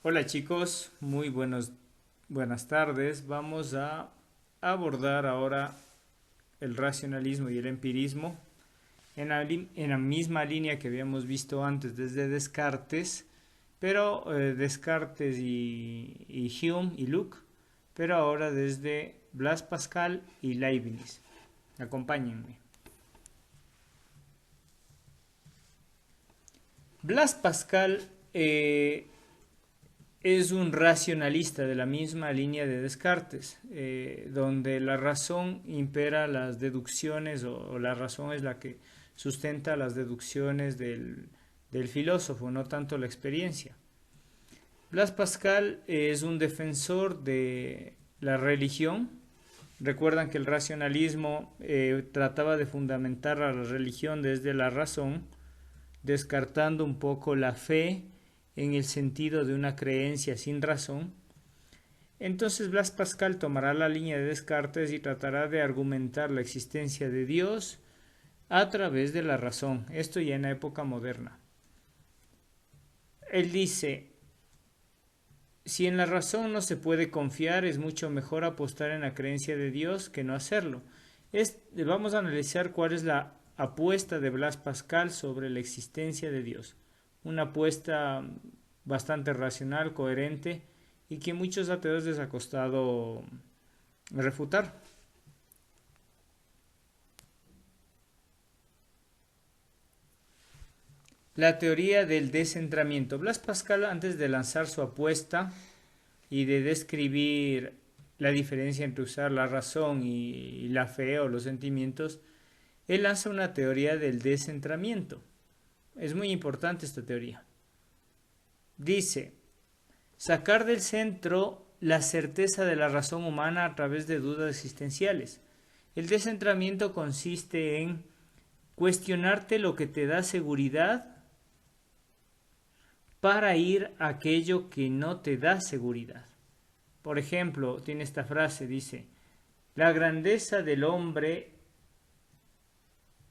Hola chicos, buenas tardes. Vamos a abordar ahora el racionalismo y el empirismo en la misma línea que habíamos visto antes desde Descartes, pero Descartes y Hume y Locke, pero ahora desde Blaise Pascal y Leibniz. Acompáñenme. Blaise Pascal es un racionalista de la misma línea de Descartes, donde la razón impera las deducciones o la razón es la que sustenta las deducciones del filósofo, no tanto la experiencia. Blas Pascal es un defensor de la religión. Recuerdan que el racionalismo trataba de fundamentar a la religión desde la razón, descartando un poco la fe en el sentido de una creencia sin razón. Entonces Blas Pascal tomará la línea de Descartes y tratará de argumentar la existencia de Dios a través de la razón, esto ya en la época moderna. Él dice, si en la razón no se puede confiar, es mucho mejor apostar en la creencia de Dios que no hacerlo. Vamos a analizar cuál es la apuesta de Blas Pascal sobre la existencia de Dios. Una apuesta bastante racional, coherente y que muchos ateos les ha costado refutar. La teoría del descentramiento. Blas Pascal, antes de lanzar su apuesta y de describir la diferencia entre usar la razón y la fe o los sentimientos, él lanza una teoría del descentramiento. Es muy importante esta teoría. Dice, sacar del centro la certeza de la razón humana a través de dudas existenciales. El descentramiento consiste en cuestionarte lo que te da seguridad para ir a aquello que no te da seguridad. Por ejemplo, tiene esta frase, dice, la grandeza del hombre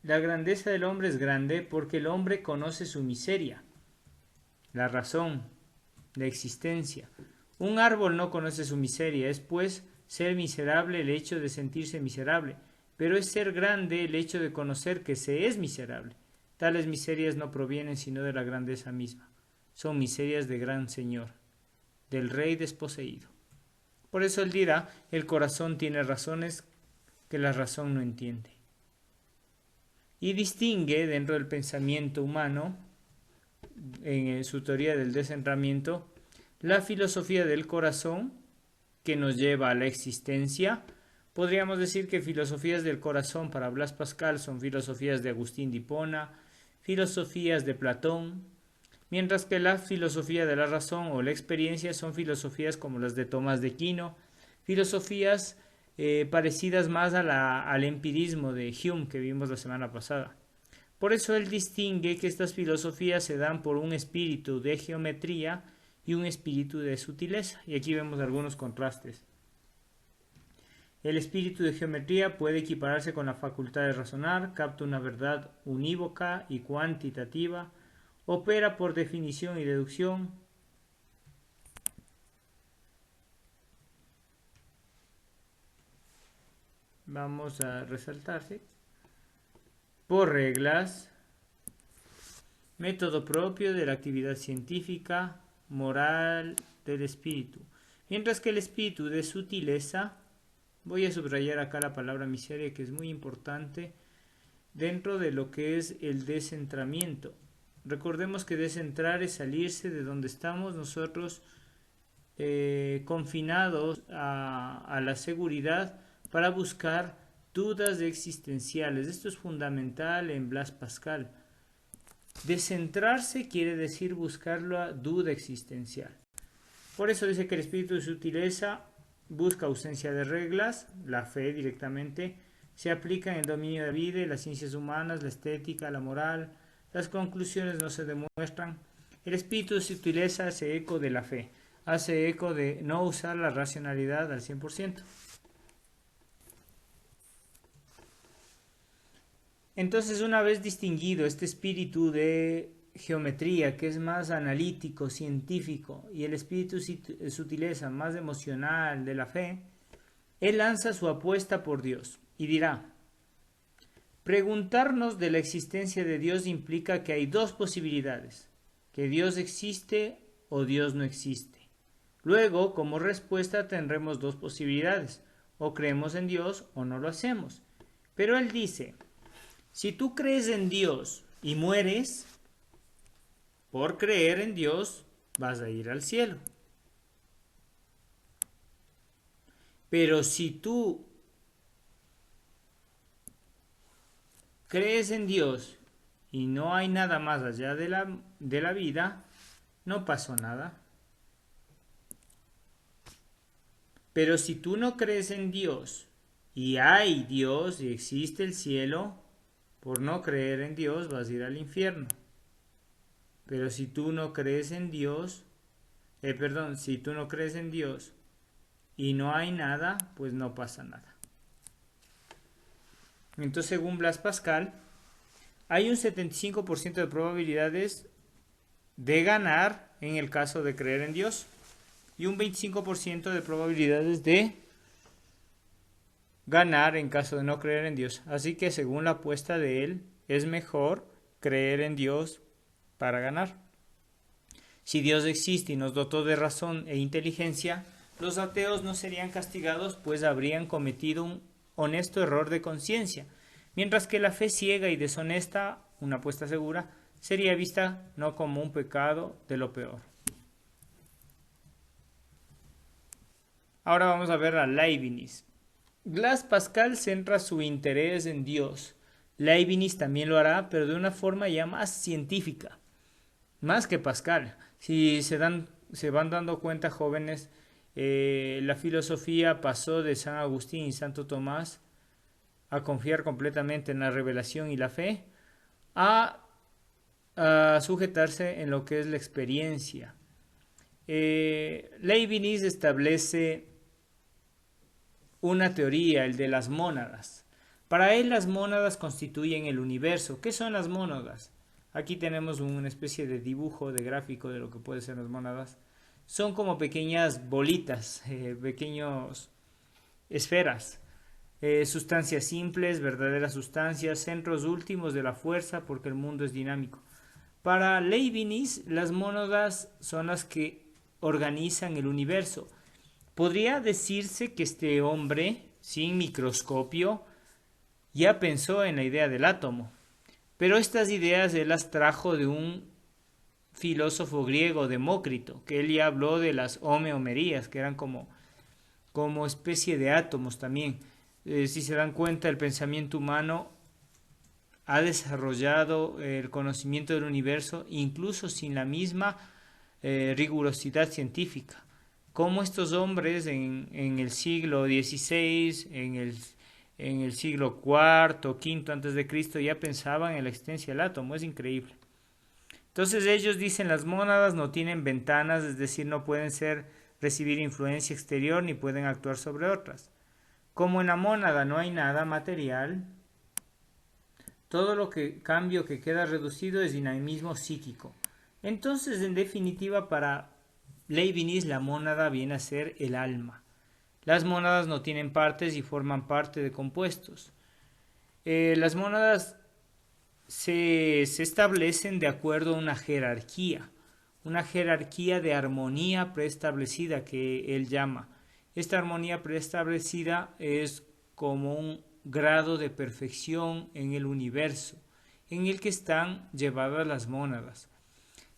es grande porque el hombre conoce su miseria, la razón, la existencia. Un árbol no conoce su miseria, es pues ser miserable el hecho de sentirse miserable, pero es ser grande el hecho de conocer que se es miserable. Tales miserias no provienen sino de la grandeza misma. Son miserias de gran Señor, del Rey desposeído. Por eso él dirá, el corazón tiene razones que la razón no entiende. Y distingue dentro del pensamiento humano, en su teoría del descentramiento, la filosofía del corazón, que nos lleva a la existencia. Podríamos decir que filosofías del corazón para Blas Pascal son filosofías de Agustín de Hipona, filosofías de Platón, mientras que la filosofía de la razón o la experiencia son filosofías como las de Tomás de Aquino, filosofías parecidas más al empirismo de Hume que vimos la semana pasada. Por eso él distingue que estas filosofías se dan por un espíritu de geometría y un espíritu de sutileza. Y aquí vemos algunos contrastes. El espíritu de geometría puede equipararse con la facultad de razonar, capta una verdad unívoca y cuantitativa, opera por definición y deducción. Vamos a resaltarse. Por reglas, método propio de la actividad científica, moral del espíritu. Mientras que el espíritu de sutileza, voy a subrayar acá la palabra miseria que es muy importante dentro de lo que es el descentramiento. Recordemos que descentrar es salirse de donde estamos nosotros confinados a la seguridad para buscar dudas existenciales. Esto es fundamental en Blas Pascal. Descentrarse quiere decir buscar la duda existencial. Por eso dice que el espíritu de sutileza busca ausencia de reglas, la fe directamente, se aplica en el dominio de la vida, las ciencias humanas, la estética, la moral, las conclusiones no se demuestran. El espíritu de sutileza hace eco de la fe, hace eco de no usar la racionalidad al 100%. Entonces, una vez distinguido este espíritu de geometría, que es más analítico, científico, y el espíritu sutileza, más emocional, de la fe, él lanza su apuesta por Dios y dirá: preguntarnos de la existencia de Dios implica que hay dos posibilidades, que Dios existe o Dios no existe. Luego, como respuesta tendremos dos posibilidades, o creemos en Dios o no lo hacemos. Pero él dice: si tú crees en Dios y mueres, por creer en Dios vas a ir al cielo. Pero si tú crees en Dios y no hay nada más allá de la vida, no pasó nada. Pero si tú no crees en Dios y hay Dios y existe el cielo, por no creer en Dios vas a ir al infierno. Pero si tú no crees en Dios, si tú no crees en Dios y no hay nada, pues no pasa nada. Entonces, según Blas Pascal, hay un 75% de probabilidades de ganar en el caso de creer en Dios y un 25% de probabilidades de ganar en caso de no creer en Dios. Así que según la apuesta de él, es mejor creer en Dios para ganar. Si Dios existe y nos dotó de razón e inteligencia, los ateos no serían castigados, pues habrían cometido un honesto error de conciencia, mientras que la fe ciega y deshonesta, una apuesta segura, sería vista no como un pecado de lo peor. Ahora vamos a ver a Leibniz. Blas Pascal centra su interés en Dios. Leibniz también lo hará, pero de una forma ya más científica, más que Pascal. Si se van dando cuenta, jóvenes, la filosofía pasó de San Agustín y Santo Tomás a confiar completamente en la revelación y la fe, a sujetarse en lo que es la experiencia. Leibniz establece una teoría, el de las mónadas. Para él las mónadas constituyen el universo. ¿Qué son las mónadas? Aquí tenemos una especie de dibujo, de gráfico de lo que pueden ser las mónadas. Son como pequeñas bolitas, pequeñas esferas, sustancias simples, verdaderas sustancias, centros últimos de la fuerza, porque el mundo es dinámico. Para Leibniz, las mónadas son las que organizan el universo. Podría decirse que este hombre, sin microscopio, ya pensó en la idea del átomo, pero estas ideas él las trajo de un filósofo griego, Demócrito, que él ya habló de las homeomerías, que eran como especie de átomos también. Si se dan cuenta, el pensamiento humano ha desarrollado el conocimiento del universo incluso sin la misma rigurosidad científica. Como estos hombres en el siglo XVI, en el siglo IV, V antes de Cristo ya pensaban en la existencia del átomo. Es increíble. Entonces ellos dicen: las mónadas no tienen ventanas, es decir, no pueden recibir influencia exterior ni pueden actuar sobre otras. Como en la mónada no hay nada material, todo cambio que queda reducido es dinamismo psíquico. Entonces, en definitiva, para Leibniz la mónada viene a ser el alma. Las mónadas no tienen partes y forman parte de compuestos. Las mónadas se establecen de acuerdo a una jerarquía de armonía preestablecida que él llama. Esta armonía preestablecida es como un grado de perfección en el universo, en el que están llevadas las mónadas.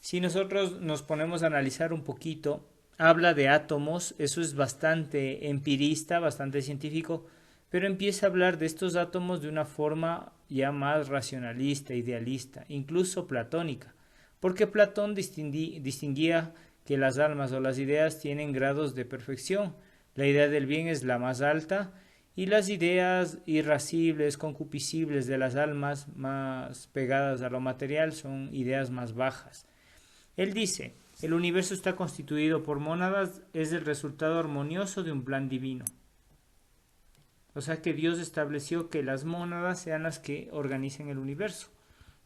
Si nosotros nos ponemos a analizar un poquito, habla de átomos, eso es bastante empirista, bastante científico, pero empieza a hablar de estos átomos de una forma ya más racionalista, idealista, incluso platónica, porque Platón distinguía que las almas o las ideas tienen grados de perfección. La idea del bien es la más alta y las ideas irascibles, concupiscibles de las almas más pegadas a lo material son ideas más bajas. Él dice: el universo está constituido por mónadas, es el resultado armonioso de un plan divino. O sea que Dios estableció que las mónadas sean las que organicen el universo.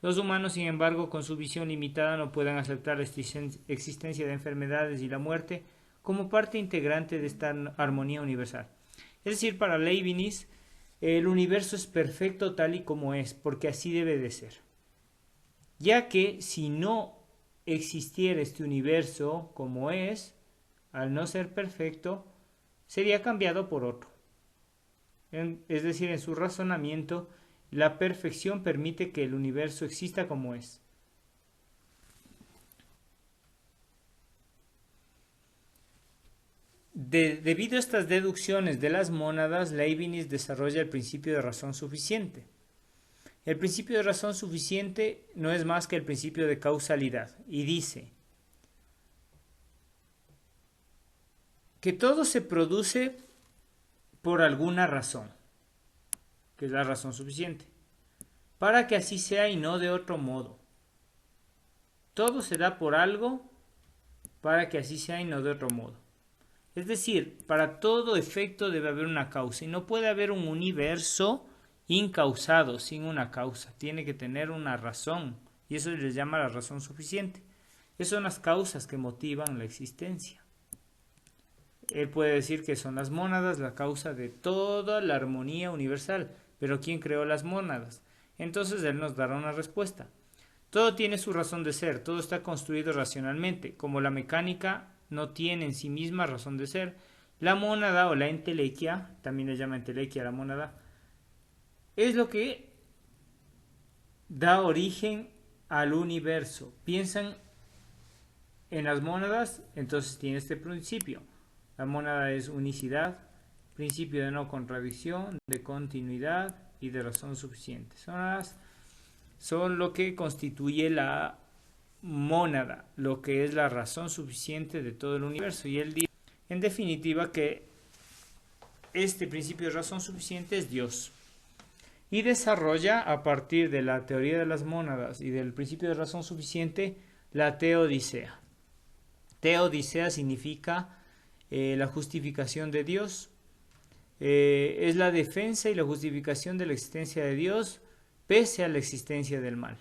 Los humanos, sin embargo, con su visión limitada, no pueden aceptar la existencia de enfermedades y la muerte como parte integrante de esta armonía universal. Es decir, para Leibniz, el universo es perfecto tal y como es, porque así debe de ser. Ya que si no existiera este universo como es, al no ser perfecto, sería cambiado por otro. Es decir, en su razonamiento, la perfección permite que el universo exista como es. Debido a estas deducciones de las mónadas, Leibniz desarrolla el principio de razón suficiente. El principio de razón suficiente no es más que el principio de causalidad y dice que todo se produce por alguna razón, que es la razón suficiente, para que así sea y no de otro modo. Todo se da por algo para que así sea y no de otro modo. Es decir, para todo efecto debe haber una causa y no puede haber un universo incausado sin una causa. Tiene que tener una razón y eso se les llama la razón suficiente. Esas son las causas que motivan la existencia. Él puede decir que son las mónadas la causa de toda la armonía universal, pero ¿quién creó las mónadas? Entonces él nos dará una respuesta. Todo tiene su razón de ser, todo está construido racionalmente, como la mecánica no tiene en sí misma razón de ser. La mónada o la entelequia, también le llama entelequia a la mónada, es lo que da origen al universo. Piensan en las mónadas, entonces tiene este principio. La mónada es unicidad, principio de no contradicción, de continuidad y de razón suficiente. Son lo que constituye la mónada, lo que es la razón suficiente de todo el universo. Y él dice, en definitiva, que este principio de razón suficiente es Dios. Y desarrolla, a partir de la teoría de las mónadas y del principio de razón suficiente, la teodicea. Teodicea significa la justificación de Dios. Es la defensa y la justificación de la existencia de Dios pese a la existencia del mal.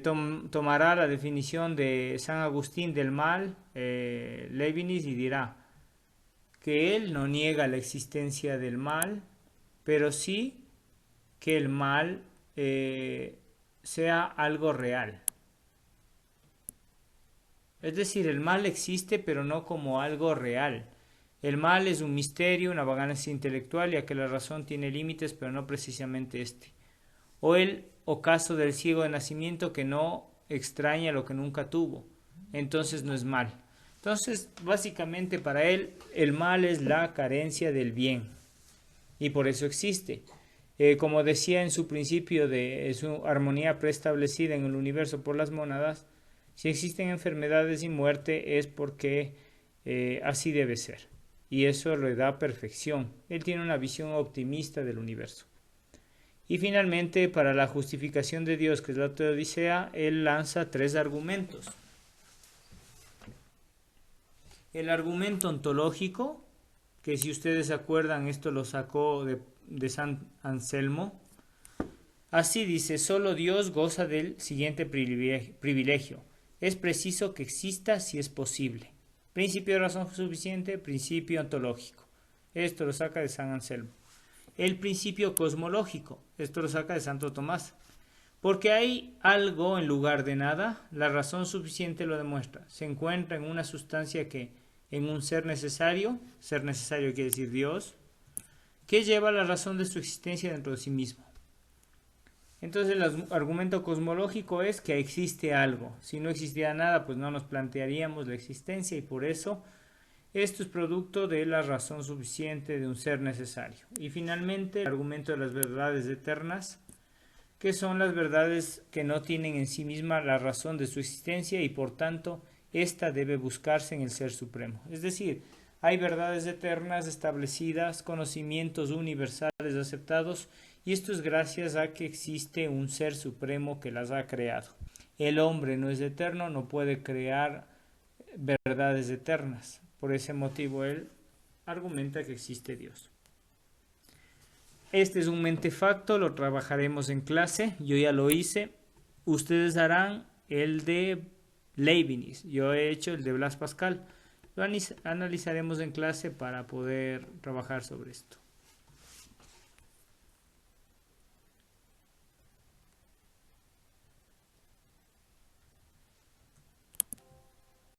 Tomará la definición de San Agustín del mal, Leibniz, y dirá que él no niega la existencia del mal, pero sí que el mal sea algo real. Es decir, el mal existe, pero no como algo real. El mal es un misterio, una vagancia intelectual, ya que la razón tiene límites, pero no precisamente este. O el ocaso del ciego de nacimiento que no extraña lo que nunca tuvo. Entonces no es mal. Entonces, básicamente para él, el mal es la carencia del bien. Y por eso existe. Como decía en su principio de su armonía preestablecida en el universo por las mónadas, si existen enfermedades y muerte es porque así debe ser. Y eso le da perfección. Él tiene una visión optimista del universo. Y finalmente, para la justificación de Dios, que es la teodicea, él lanza 3 argumentos. El argumento ontológico, que si ustedes se acuerdan, esto lo sacó de San Anselmo. Así dice, solo Dios goza del siguiente privilegio. Es preciso que exista si es posible. Principio de razón suficiente, principio ontológico. Esto lo saca de San Anselmo. El principio cosmológico, esto lo saca de Santo Tomás. Porque hay algo en lugar de nada, la razón suficiente lo demuestra. Se encuentra en una sustancia que, en un ser necesario quiere decir Dios, que lleva la razón de su existencia dentro de sí mismo. Entonces el argumento cosmológico es que existe algo. Si no existiera nada, pues no nos plantearíamos la existencia y por eso esto es producto de la razón suficiente de un ser necesario. Y finalmente el argumento de las verdades eternas, que son las verdades que no tienen en sí misma la razón de su existencia y por tanto ésta debe buscarse en el Ser Supremo. Es decir, hay verdades eternas establecidas, conocimientos universales aceptados, y esto es gracias a que existe un Ser Supremo que las ha creado. El hombre no es eterno, no puede crear verdades eternas. Por ese motivo él argumenta que existe Dios. Este es un mentefacto, lo trabajaremos en clase. Yo ya lo hice. Ustedes harán el de Leibniz. Yo he hecho el de Blas Pascal. Lo analizaremos en clase para poder trabajar sobre esto.